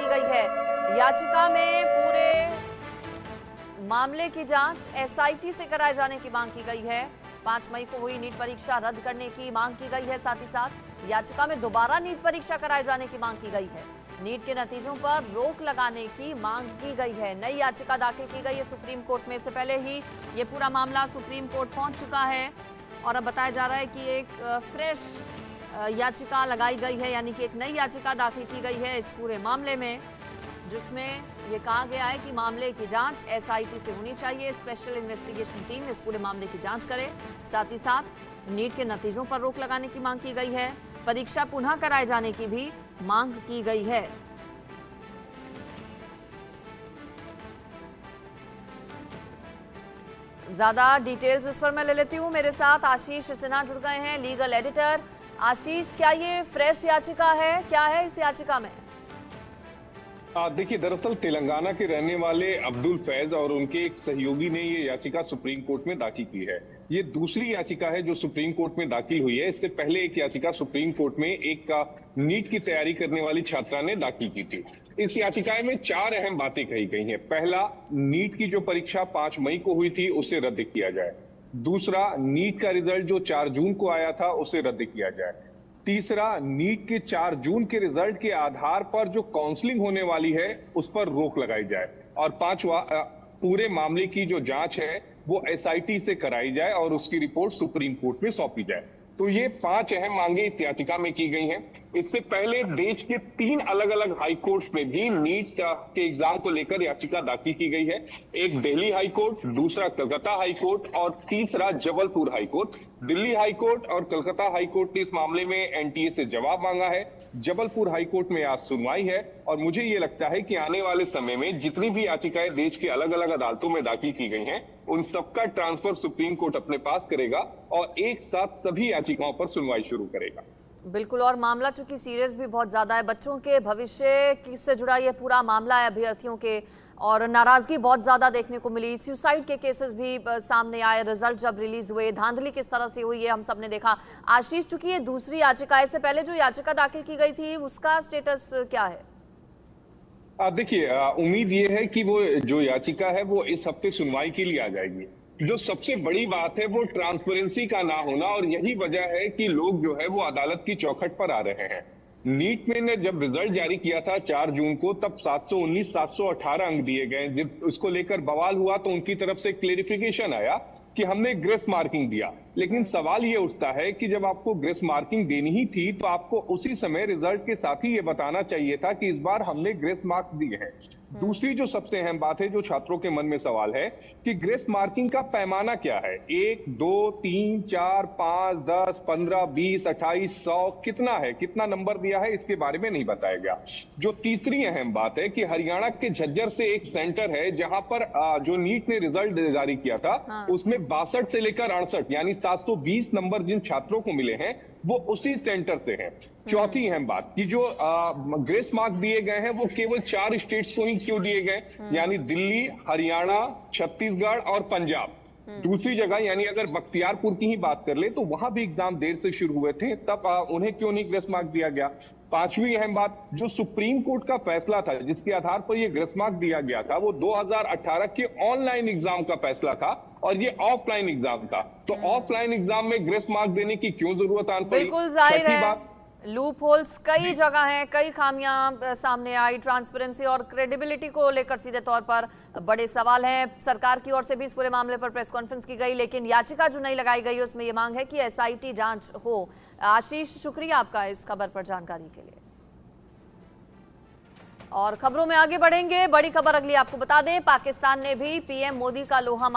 की गई है। याचिका में पूरे मामले की जांच एसआईटी से कराए जाने की मांग की गई है। 5 मई को हुई नीट परीक्षा रद्द करने की मांग की गई है। साथ ही साथ याचिका में दोबारा नीट परीक्षा कराए जाने की मांग की गई है। नीट के नतीजों पर रोक लगाने की मांग की गई है। नई याचिका दाखिल की गई है सुप्रीम कोर्ट में। इससे पहले ही ये पूरा मामला सुप्रीम कोर्ट पहुंच चुका है और अब बताया जा रहा है कि एक फ्रेश याचिका लगाई गई है, यानी कि एक नई याचिका दाखिल की गई है इस पूरे मामले में, जिसमें ये कहा गया है कि मामले की जांच एसआईटी से होनी चाहिए। स्पेशल इन्वेस्टिगेशन टीम इस पूरे मामले की जांच करे। साथ ही साथ नीट के नतीजों पर रोक लगाने की मांग की गई है। परीक्षा पुनः कराए जाने की भी मांग की गई है। ज्यादा डिटेल्स इस पर मैं ले लेती हूं। मेरे साथ आशीष सिन्हा जुड़ गए हैं, लीगल एडिटर। आशीष, क्या ये फ्रेश याचिका है? क्या है इस याचिका में? देखिए, दरअसल तेलंगाना के रहने वाले अब्दुल फैज और उनके एक सहयोगी ने ये याचिका सुप्रीम कोर्ट में दाखिल की है। ये दूसरी याचिका है जो सुप्रीम कोर्ट में दाखिल हुई है। इससे पहले एक याचिका सुप्रीम कोर्ट में एक नीट की तैयारी करने वाली छात्रा ने दाखिल की थी। इस याचिका में 4 अहम बातें कही गई हैं। पहला, नीट की जो परीक्षा 5 मई को हुई थी उसे रद्द किया जाए। दूसरा, नीट का रिजल्ट जो 4 जून को आया था उसे रद्द किया जाए। तीसरा, नीट के 4 जून के रिजल्ट के आधार पर जो काउंसलिंग होने वाली है उस पर रोक लगाई जाए। और पांचवा, पूरे मामले की जो जांच है वो एसआईटी से कराई जाए और उसकी रिपोर्ट सुप्रीम कोर्ट में सौंपी जाए। तो ये 5 अहम मांगे इस याचिका में की गई हैं। इससे पहले देश के 3 अलग अलग हाई कोर्ट में भी नीट के एग्जाम को लेकर याचिका दाखिल की गई है। एक दिल्ली हाई कोर्ट, दूसरा कलकत्ता हाई कोर्ट और तीसरा Jabalpur high court. Delhi high court और कलकत्ता हाई कोर्ट ने इस मामले में एनटीए से जवाब मांगा है। जबलपुर हाई कोर्ट में आज सुनवाई है और मुझे ये लगता है कि आने वाले समय में जितनी भी याचिकाएं देश की अलग अलग अदालतों में दाखिल की गई हैं, उन सबका ट्रांसफर सुप्रीम कोर्ट अपने पास करेगा और एक साथ सभी याचिकाओं पर सुनवाई शुरू करेगा। बिल्कुल, और मामला चूंकि सीरियस भी बहुत ज्यादा है, बच्चों के भविष्य से जुड़ा ये पूरा मामला है, अभ्यर्थियों के, और नाराजगी बहुत ज्यादा देखने को मिली। सुसाइड के केसेस भी सामने आए, रिजल्ट जब रिलीज हुए, धांधली किस तरह से हुई है हम सब ने देखा। आशीष, चूंकि ये दूसरी याचिका है, इससे पहले जो याचिका दाखिल की गई थी उसका स्टेटस क्या है? देखिए, उम्मीद ये है कि वो जो याचिका है वो इस हफ्ते सुनवाई के लिए आ जाएगी। जो सबसे बड़ी बात है वो ट्रांसपेरेंसी का ना होना, और यही वजह है कि लोग जो है वो अदालत की चौखट पर आ रहे हैं। नीट में ने जब रिजल्ट जारी किया था 4 जून को, तब 719 718 अंक दिए गए। जब उसको लेकर बवाल हुआ तो उनकी तरफ से क्लेरिफिकेशन आया कि हमने ग्रेस मार्किंग दिया। लेकिन सवाल ये उठता है कि जब आपको ग्रेस मार्किंग देनी ही थी तो आपको उसी समय रिजल्ट के साथ ही ये बताना चाहिए था कि इस बार हमने ग्रेस मार्क्स दिए हैं। दूसरी जो सबसे अहम बात है, जो छात्रों के मन में सवाल है कि ग्रेस मार्किंग का पैमाना क्या है। 1, 2, 3, 4, 5, 10, 15, 20, 28, 100 कितना है, कितना नंबर दिया है, इसके बारे में नहीं बताया गया। जो तीसरी अहम बात है कि हरियाणा के झज्जर से एक सेंटर है जहां पर जो नीट ने रिजल्ट जारी किया था उसमें 62 से लेकर 68 यानी 720 नंबर जिन छात्रों को मिले हैं वो उसी सेंटर से हैं। चौथी अहम बात कि जो ग्रेस मार्क दिए गए हैं वो केवल 4 स्टेट्स को ही क्यों दिए गए, यानी दिल्ली, हरियाणा, छत्तीसगढ़ और पंजाब। दूसरी जगह यानी अगर बख्तियारपुर की ही बात कर ले तो वहां भी एग्जाम देर से शुरू हुए थे, तब उन्हें क्यों नहीं ग्रेस मार्क दिया गया। पांचवी अहम बात, जो सुप्रीम कोर्ट का फैसला था जिसके आधार पर यह ग्रेस मार्क दिया गया था वो 2018 के ऑनलाइन एग्जाम का फैसला था और ये ऑफलाइन एग्जाम था। तो ऑफलाइन एग्जाम में ग्रेस मार्क देने की क्यों जरूरत आन पड़ी? बिल्कुल जाहिर है, लूप होल्स कई जगह हैं, कई खामियां सामने आई। ट्रांसपेरेंसी और क्रेडिबिलिटी को लेकर सीधे तौर पर बड़े सवाल हैं। सरकार की ओर से भी इस पूरे मामले पर प्रेस कॉन्फ्रेंस की गई, लेकिन याचिका जो नहीं लगाई गई उसमें ये मांग है कि एसआईटी जांच हो। आशीष, शुक्रिया आपका इस खबर पर जानकारी के लिए। और खबरों में आगे बढ़ेंगे, बड़ी खबर अगली आपको बता दें, पाकिस्तान ने भी पीएम मोदी का लोहा